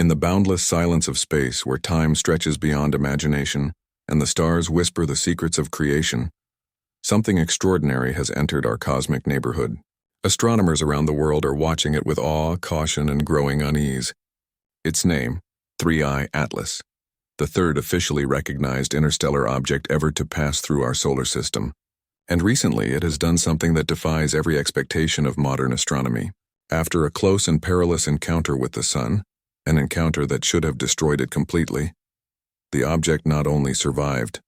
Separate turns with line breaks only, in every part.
In the boundless silence of space, where time stretches beyond imagination and the stars whisper the secrets of creation, something extraordinary has entered our cosmic neighborhood. Astronomers around the world are watching it with awe, caution, and growing unease. Its name, 3I Atlas, the third officially recognized interstellar object ever to pass through our solar system. And recently it has done something that defies every expectation of modern astronomy. After a close and perilous encounter with the Sun, an encounter that should have destroyed it completely, the object not only survived,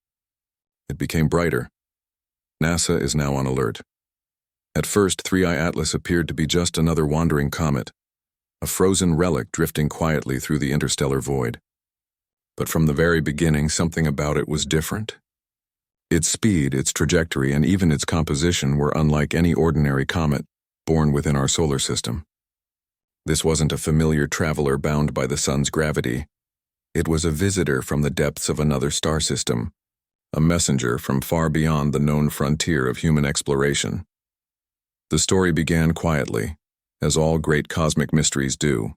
it became brighter. NASA is now on alert. At first, 3I Atlas appeared to be just another wandering comet, a frozen relic drifting quietly through the interstellar void. But from the very beginning, something about it was different. Its speed, its trajectory, and even its composition were unlike any ordinary comet born within our solar system. This wasn't a familiar traveler bound by the sun's gravity. It was a visitor from the depths of another star system, a messenger from far beyond the known frontier of human exploration. The story began quietly, as all great cosmic mysteries do.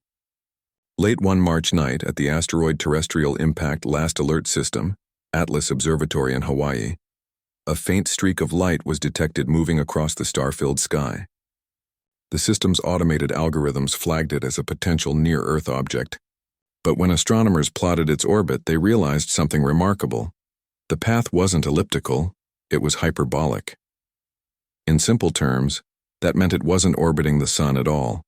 Late one March night at the Asteroid Terrestrial Impact Last Alert System, Atlas Observatory in Hawaii, a faint streak of light was detected moving across the star-filled sky. The system's automated algorithms flagged it as a potential near-Earth object. But when astronomers plotted its orbit, they realized something remarkable. The path wasn't elliptical, it was hyperbolic. In simple terms, that meant it wasn't orbiting the sun at all.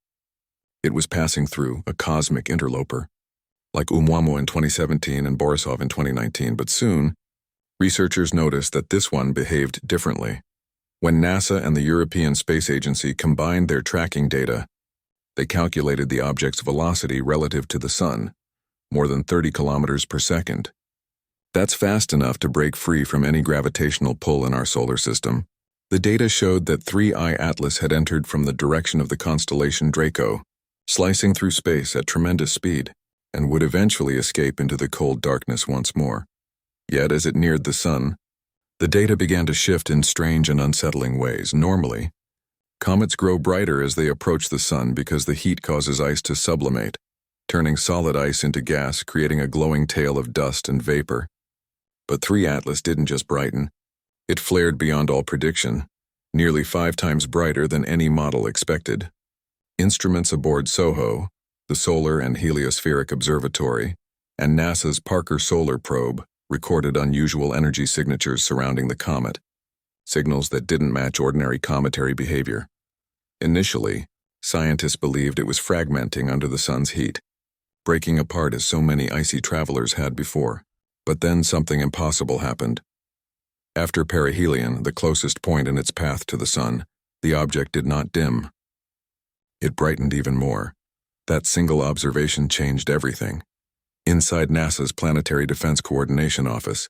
It was passing through a cosmic interloper, like Oumuamua in 2017 and Borisov in 2019, but soon, researchers noticed that this one behaved differently. When NASA and the European Space Agency combined their tracking data, they calculated the object's velocity relative to the sun, more than 30 kilometers per second. That's fast enough to break free from any gravitational pull in our solar system. The data showed that 3I Atlas had entered from the direction of the constellation Draco, slicing through space at tremendous speed, and would eventually escape into the cold darkness once more. Yet, as it neared the sun, the data began to shift in strange and unsettling ways. Normally, comets grow brighter as they approach the sun because the heat causes ice to sublimate, turning solid ice into gas, creating a glowing tail of dust and vapor. But 3 Atlas didn't just brighten. It flared beyond all prediction, nearly 5 times brighter than any model expected. Instruments aboard SOHO, the Solar and Heliospheric Observatory, and NASA's Parker Solar Probe recorded unusual energy signatures surrounding the comet, signals that didn't match ordinary cometary behavior. Initially, scientists believed it was fragmenting under the sun's heat, breaking apart as so many icy travelers had before. But then something impossible happened. After perihelion, the closest point in its path to the sun, the object did not dim. It brightened even more. That single observation changed everything. Inside NASA's Planetary Defense Coordination Office,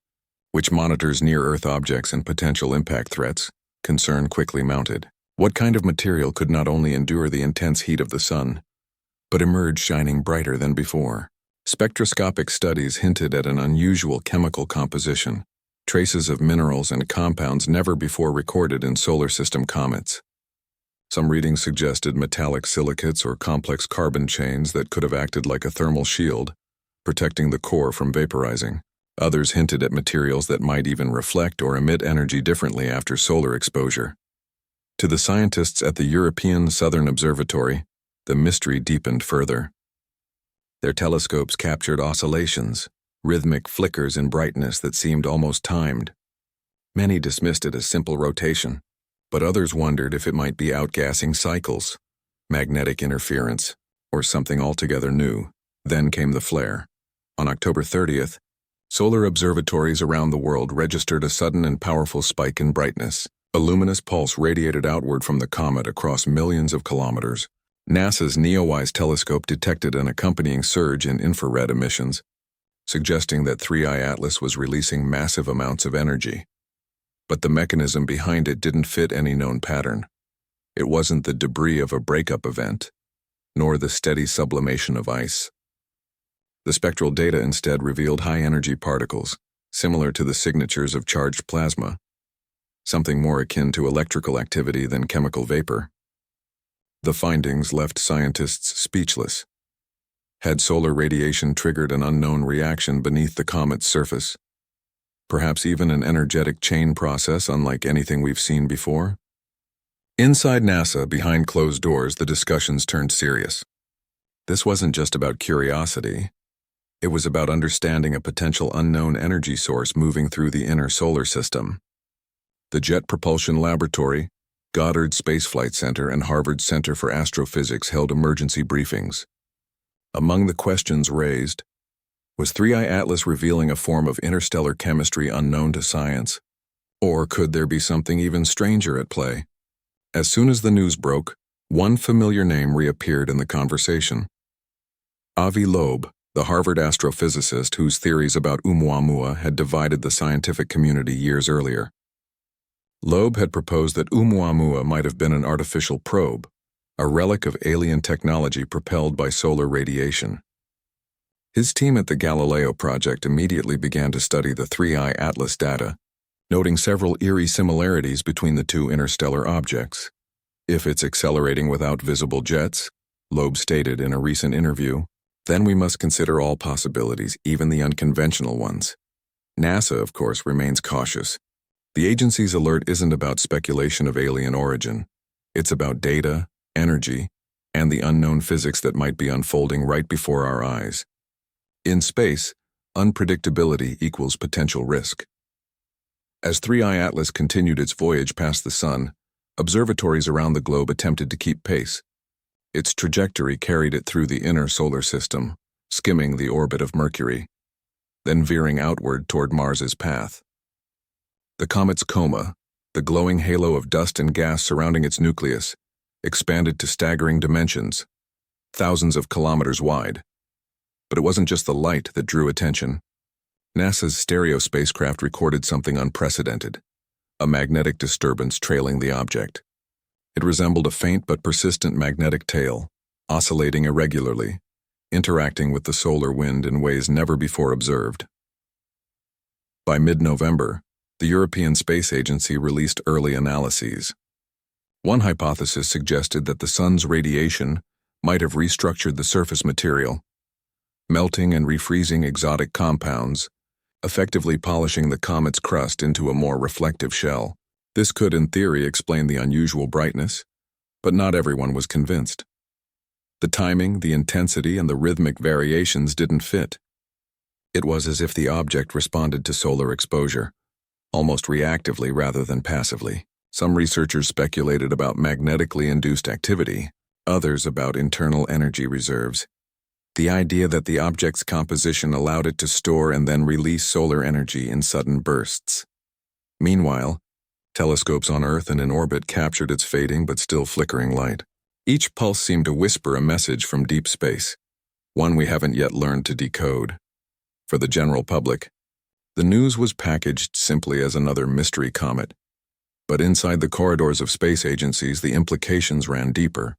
which monitors near-Earth objects and potential impact threats, concern quickly mounted. What kind of material could not only endure the intense heat of the sun, but emerge shining brighter than before? Spectroscopic studies hinted at an unusual chemical composition, traces of minerals and compounds never before recorded in solar system comets. Some readings suggested metallic silicates or complex carbon chains that could have acted like a thermal shield, protecting the core from vaporizing. Others hinted at materials that might even reflect or emit energy differently after solar exposure. To the scientists at the European Southern Observatory, the mystery deepened further. Their telescopes captured oscillations, rhythmic flickers in brightness that seemed almost timed. Many dismissed it as simple rotation, but others wondered if it might be outgassing cycles, magnetic interference, or something altogether new. Then came the flare. On October 30th, solar observatories around the world registered a sudden and powerful spike in brightness. A luminous pulse radiated outward from the comet across millions of kilometers. NASA's NEOWISE telescope detected an accompanying surge in infrared emissions, suggesting that 3I Atlas was releasing massive amounts of energy. But the mechanism behind it didn't fit any known pattern. It wasn't the debris of a breakup event, nor the steady sublimation of ice. The spectral data instead revealed high-energy particles, similar to the signatures of charged plasma, something more akin to electrical activity than chemical vapor. The findings left scientists speechless. Had solar radiation triggered an unknown reaction beneath the comet's surface? Perhaps even an energetic chain process unlike anything we've seen before? Inside NASA, behind closed doors, the discussions turned serious. This wasn't just about curiosity. It was about understanding a potential unknown energy source moving through the inner solar system. The Jet Propulsion Laboratory, Goddard Space Flight Center, and Harvard Center for Astrophysics held emergency briefings. Among the questions raised, was 3I Atlas revealing a form of interstellar chemistry unknown to science? Or could there be something even stranger at play? As soon as the news broke, one familiar name reappeared in the conversation. Avi Loeb, the Harvard astrophysicist whose theories about Oumuamua had divided the scientific community years earlier. Loeb had proposed that Oumuamua might have been an artificial probe, a relic of alien technology propelled by solar radiation. His team at the Galileo Project immediately began to study the 3I Atlas data, noting several eerie similarities between the two interstellar objects. If it's accelerating without visible jets, Loeb stated in a recent interview, then we must consider all possibilities, even the unconventional ones. NASA, of course, remains cautious. The agency's alert isn't about speculation of alien origin. It's about data, energy, and the unknown physics that might be unfolding right before our eyes. In space, unpredictability equals potential risk. As 3I Atlas continued its voyage past the Sun, observatories around the globe attempted to keep pace. Its trajectory carried it through the inner solar system, skimming the orbit of Mercury, then veering outward toward Mars's path. The comet's coma, the glowing halo of dust and gas surrounding its nucleus, expanded to staggering dimensions, thousands of kilometers wide. But it wasn't just the light that drew attention. NASA's stereo spacecraft recorded something unprecedented, a magnetic disturbance trailing the object. It resembled a faint but persistent magnetic tail, oscillating irregularly, interacting with the solar wind in ways never before observed. By mid-November, the European Space Agency released early analyses. One hypothesis suggested that the sun's radiation might have restructured the surface material, melting and refreezing exotic compounds, effectively polishing the comet's crust into a more reflective shell. This could, in theory, explain the unusual brightness, but not everyone was convinced. The timing, the intensity, and the rhythmic variations didn't fit. It was as if the object responded to solar exposure, almost reactively rather than passively. Some researchers speculated about magnetically induced activity, others about internal energy reserves. The idea that the object's composition allowed it to store and then release solar energy in sudden bursts. Meanwhile, telescopes on Earth and in orbit captured its fading but still flickering light. Each pulse seemed to whisper a message from deep space, one we haven't yet learned to decode. For the general public, the news was packaged simply as another mystery comet. But inside the corridors of space agencies, the implications ran deeper.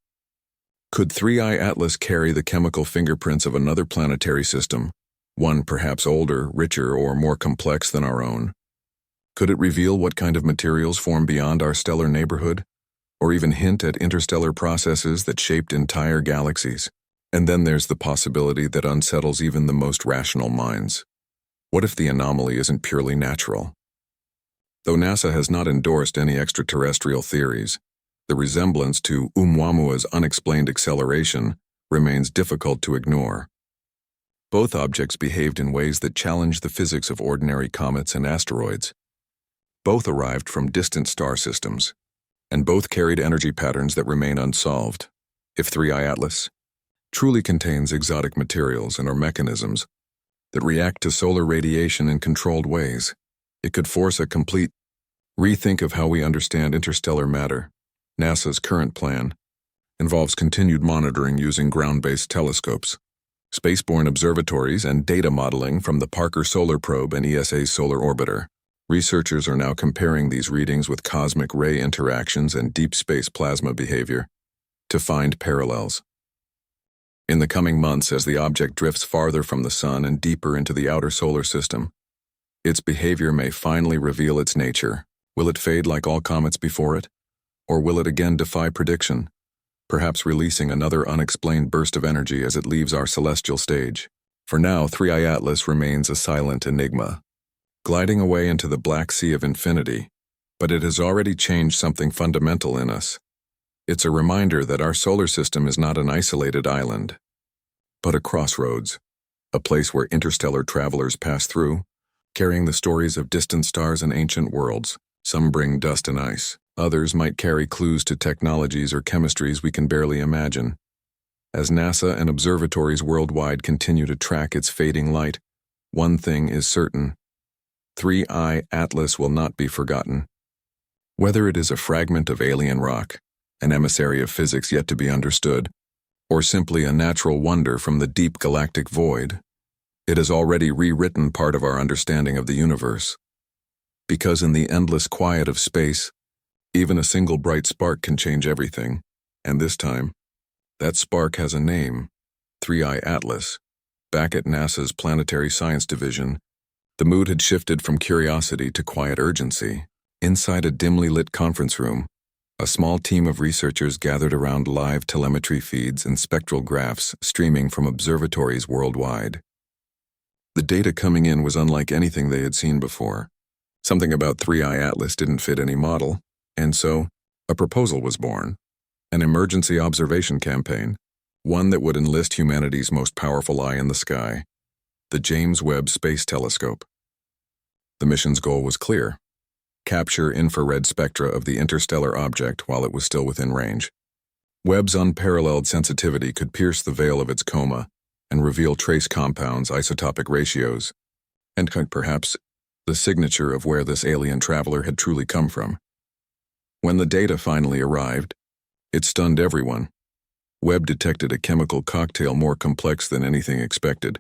Could 3I Atlas carry the chemical fingerprints of another planetary system, one perhaps older, richer, or more complex than our own? Could it reveal what kind of materials form beyond our stellar neighborhood, or even hint at interstellar processes that shaped entire galaxies? And then there's the possibility that unsettles even the most rational minds. What if the anomaly isn't purely natural? Though NASA has not endorsed any extraterrestrial theories, the resemblance to Oumuamua's unexplained acceleration remains difficult to ignore. Both objects behaved in ways that challenge the physics of ordinary comets and asteroids. Both arrived from distant star systems, and both carried energy patterns that remain unsolved. If 3I Atlas truly contains exotic materials and or mechanisms that react to solar radiation in controlled ways, it could force a complete rethink of how we understand interstellar matter. NASA's current plan involves continued monitoring using ground-based telescopes, spaceborne observatories, and data modeling from the Parker Solar Probe and ESA's Solar Orbiter. Researchers are now comparing these readings with cosmic ray interactions and deep space plasma behavior to find parallels. In the coming months, as the object drifts farther from the Sun and deeper into the outer solar system, its behavior may finally reveal its nature. Will it fade like all comets before it? Or will it again defy prediction, perhaps releasing another unexplained burst of energy as it leaves our celestial stage. For now, 3i Atlas remains a silent enigma, gliding away into the black sea of infinity, but it has already changed something fundamental in us. It's a reminder that our solar system is not an isolated island, but a crossroads, a place where interstellar travelers pass through, carrying the stories of distant stars and ancient worlds. Some bring dust and ice. Others might carry clues to technologies or chemistries we can barely imagine. As NASA and observatories worldwide continue to track its fading light, one thing is certain: 3i Atlas will not be forgotten. Whether it is a fragment of alien rock, an emissary of physics yet to be understood, or simply a natural wonder from the deep galactic void, it has already rewritten part of our understanding of the universe. Because in the endless quiet of space, even a single bright spark can change everything, and this time, that spark has a name: 3i Atlas. Back at NASA's Planetary Science Division, the mood had shifted from curiosity to quiet urgency. Inside a dimly lit conference room, a small team of researchers gathered around live telemetry feeds and spectral graphs streaming from observatories worldwide. The data coming in was unlike anything they had seen before. Something about 3i Atlas didn't fit any model, and so a proposal was born: an emergency observation campaign, one that would enlist humanity's most powerful eye in the sky, the James Webb Space Telescope. The mission's goal was clear: capture infrared spectra of the interstellar object while it was still within range. Webb's unparalleled sensitivity could pierce the veil of its coma and reveal trace compounds, isotopic ratios, and perhaps the signature of where this alien traveler had truly come from. When the data finally arrived, it stunned everyone. Webb detected a chemical cocktail more complex than anything expected: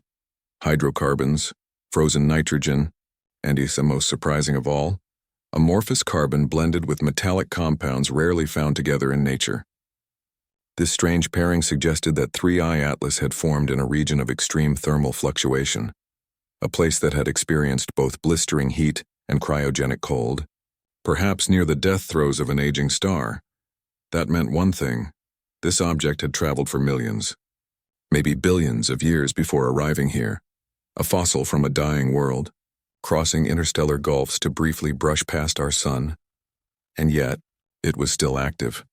hydrocarbons, frozen nitrogen, and, most surprising of all, amorphous carbon blended with metallic compounds rarely found together in nature. This strange pairing suggested that 3i Atlas had formed in a region of extreme thermal fluctuation, a place that had experienced both blistering heat and cryogenic cold, perhaps near the death throes of an aging star. That meant one thing: this object had traveled for millions, maybe billions of years before arriving here, a fossil from a dying world, crossing interstellar gulfs to briefly brush past our sun. And yet, it was still active.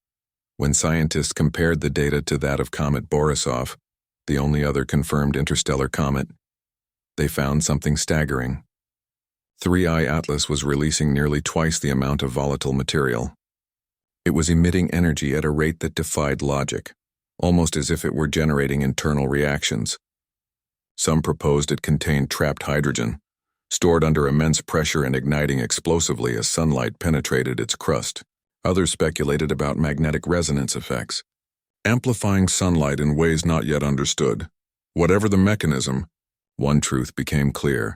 When scientists compared the data to that of Comet Borisov, the only other confirmed interstellar comet, they found something staggering. 3i Atlas was releasing nearly twice the amount of volatile material. It was emitting energy at a rate that defied logic, almost as if it were generating internal reactions. Some proposed it contained trapped hydrogen, stored under immense pressure and igniting explosively as sunlight penetrated its crust. Others speculated about magnetic resonance effects, amplifying sunlight in ways not yet understood. Whatever the mechanism, one truth became clear: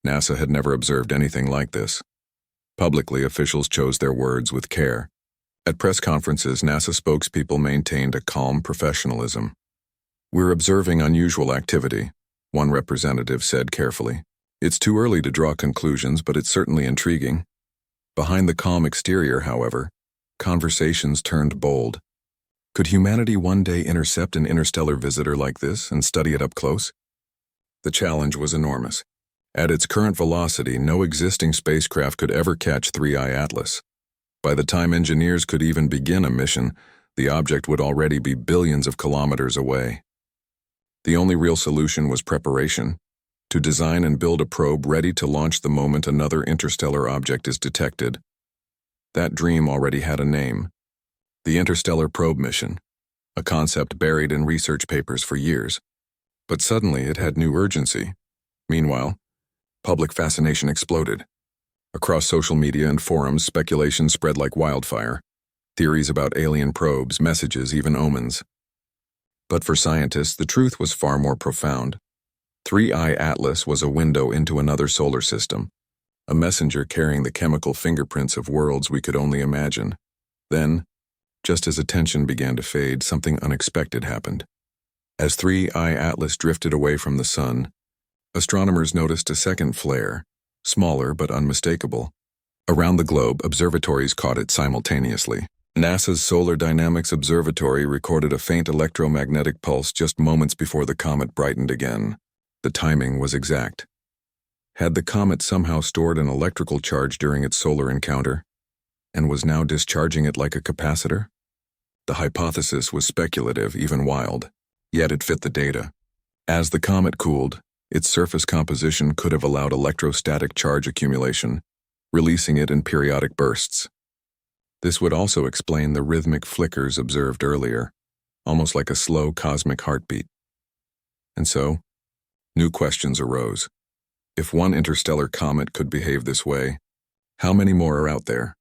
NASA had never observed anything like this. Publicly, officials chose their words with care. At press conferences, NASA spokespeople maintained a calm professionalism. "We're observing unusual activity," one representative said carefully. "It's too early to draw conclusions, but it's certainly intriguing." Behind the calm exterior, however, conversations turned bold. Could humanity one day intercept an interstellar visitor like this and study it up close? The challenge was enormous. At its current velocity, no existing spacecraft could ever catch 3i Atlas. By the time engineers could even begin a mission, the object would already be billions of kilometers away. The only real solution was preparation: to design and build a probe ready to launch the moment another interstellar object is detected. That dream already had a name: the Interstellar Probe Mission, a concept buried in research papers for years. But suddenly it had new urgency. Meanwhile, public fascination exploded. Across social media and forums, speculation spread like wildfire. Theories about alien probes, messages, even omens. But for scientists, the truth was far more profound. 3i Atlas was a window into another solar system, a messenger carrying the chemical fingerprints of worlds we could only imagine. Then, just as attention began to fade, something unexpected happened. As 3i Atlas drifted away from the sun, astronomers noticed a second flare, smaller but unmistakable. Around the globe, observatories caught it simultaneously. NASA's Solar Dynamics Observatory recorded a faint electromagnetic pulse just moments before the comet brightened again. The timing was exact. Had the comet somehow stored an electrical charge during its solar encounter, and was now discharging it like a capacitor? The hypothesis was speculative, even wild, yet it fit the data. As the comet cooled, its surface composition could have allowed electrostatic charge accumulation, releasing it in periodic bursts. This would also explain the rhythmic flickers observed earlier, almost like a slow cosmic heartbeat. And so, new questions arose. If one interstellar comet could behave this way, how many more are out there?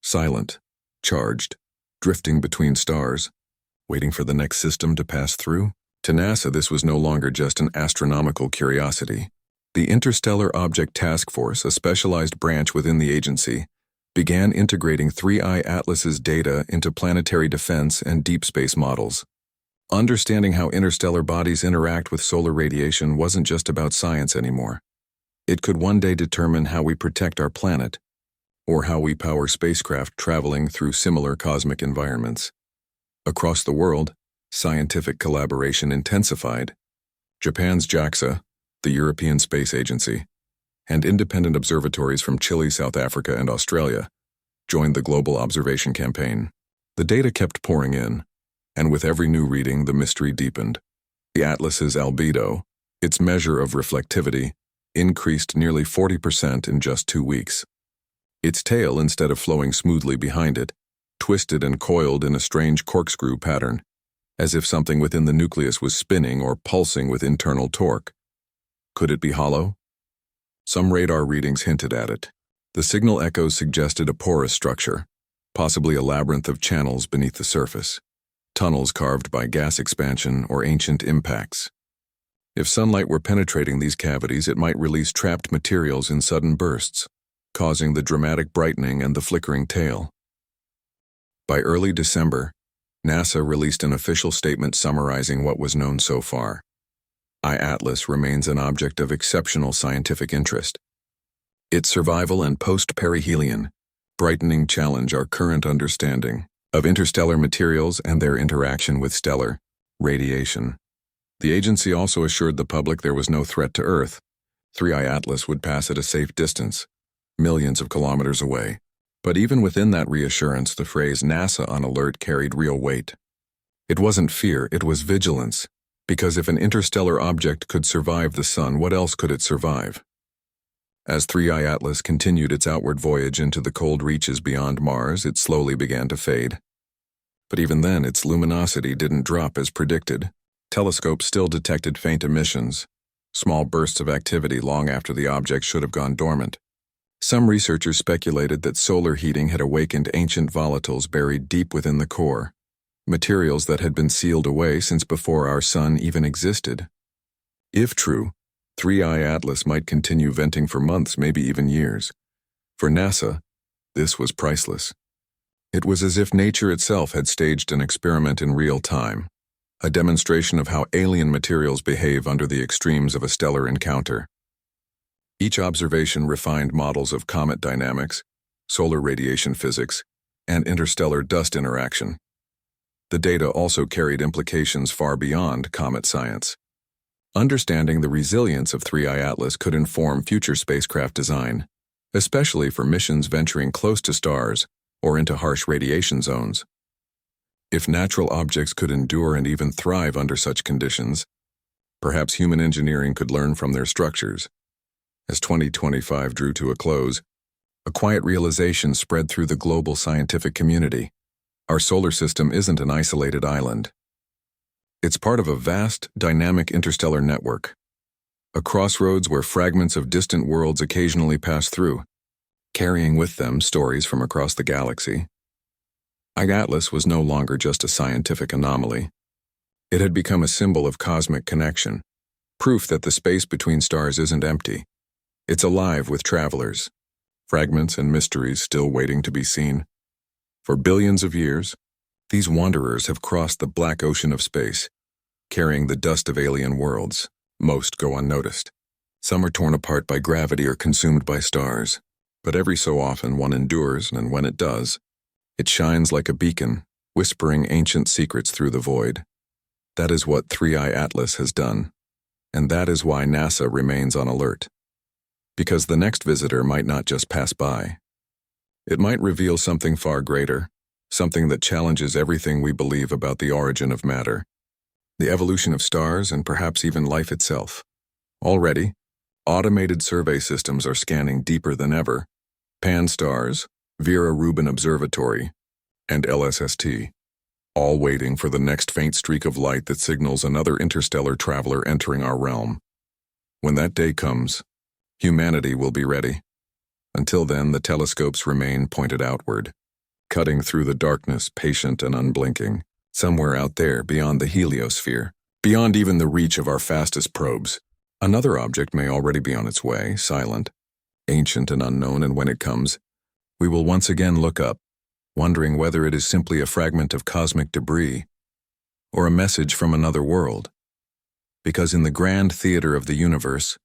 Silent, charged, drifting between stars, waiting for the next system to pass through? To NASA, this was no longer just an astronomical curiosity. The Interstellar Object Task Force, a specialized branch within the agency, began integrating 3I Atlas's data into planetary defense and deep space models. Understanding how interstellar bodies interact with solar radiation wasn't just about science anymore. It could one day determine how we protect our planet, or how we power spacecraft traveling through similar cosmic environments. Across the world, scientific collaboration intensified. Japan's JAXA, the European Space Agency, and independent observatories from Chile, South Africa, and Australia joined the global observation campaign. The data kept pouring in, and with every new reading, the mystery deepened. The Atlas's albedo, its measure of reflectivity, increased nearly 40% in just 2 weeks. Its tail, instead of flowing smoothly behind it, twisted and coiled in a strange corkscrew pattern, as if something within the nucleus was spinning or pulsing with internal torque. Could it be hollow? Some radar readings hinted at it. The signal echoes suggested a porous structure, possibly a labyrinth of channels beneath the surface, tunnels carved by gas expansion or ancient impacts. If sunlight were penetrating these cavities, it might release trapped materials in sudden bursts, causing the dramatic brightening and the flickering tail. By early December, NASA released an official statement summarizing what was known so far. I-Atlas remains an object of exceptional scientific interest. Its survival and post-perihelion brightening challenge our current understanding of interstellar materials and their interaction with stellar radiation. The agency also assured the public there was no threat to Earth. 3I Atlas would pass at a safe distance, millions of kilometers away. But even within that reassurance, the phrase NASA on alert carried real weight. It wasn't fear, it was vigilance. Because if an interstellar object could survive the sun, what else could it survive? As 3I Atlas continued its outward voyage into the cold reaches beyond Mars, it slowly began to fade. But even then, its luminosity didn't drop as predicted. Telescopes still detected faint emissions, small bursts of activity long after the object should have gone dormant. Some researchers speculated that solar heating had awakened ancient volatiles buried deep within the core, materials that had been sealed away since before our sun even existed. If true, 3I Atlas might continue venting for months, maybe even years. For NASA, this was priceless. It was as if nature itself had staged an experiment in real time, a demonstration of how alien materials behave under the extremes of a stellar encounter. Each observation refined models of comet dynamics, solar radiation physics, and interstellar dust interaction. The data also carried implications far beyond comet science. Understanding the resilience of 3I Atlas could inform future spacecraft design, especially for missions venturing close to stars or into harsh radiation zones. If natural objects could endure and even thrive under such conditions, perhaps human engineering could learn from their structures. As 2025 drew to a close, a quiet realization spread through the global scientific community. Our solar system isn't an isolated island. It's part of a vast, dynamic interstellar network, a crossroads where fragments of distant worlds occasionally pass through, carrying with them stories from across the galaxy. I-Atlas was no longer just a scientific anomaly. It had become a symbol of cosmic connection, proof that the space between stars isn't empty. It's alive with travelers, fragments and mysteries still waiting to be seen. For billions of years, these wanderers have crossed the black ocean of space, carrying the dust of alien worlds. Most go unnoticed. Some are torn apart by gravity or consumed by stars. But every so often one endures, and when it does, It shines like a beacon, whispering ancient secrets through the void. That is what 3i Atlas has done, and that is why NASA remains on alert. Because the next visitor might not just pass by. It might reveal something far greater, something that challenges everything we believe about the origin of matter, the evolution of stars, and perhaps even life itself. Already, automated survey systems are scanning deeper than ever. Pan-STARRS, Vera Rubin Observatory, and LSST, all waiting for the next faint streak of light that signals another interstellar traveler entering our realm. When that day comes, humanity will be ready. Until then, the telescopes remain pointed outward, cutting through the darkness, patient and unblinking, somewhere out there beyond the heliosphere, beyond even the reach of our fastest probes. Another object may already be on its way, silent, ancient and unknown, and when it comes, we will once again look up, wondering whether it is simply a fragment of cosmic debris or a message from another world. Because in the grand theater of the universe,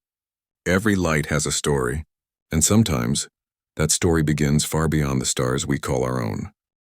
every light has a story, and sometimes that story begins far beyond the stars we call our own.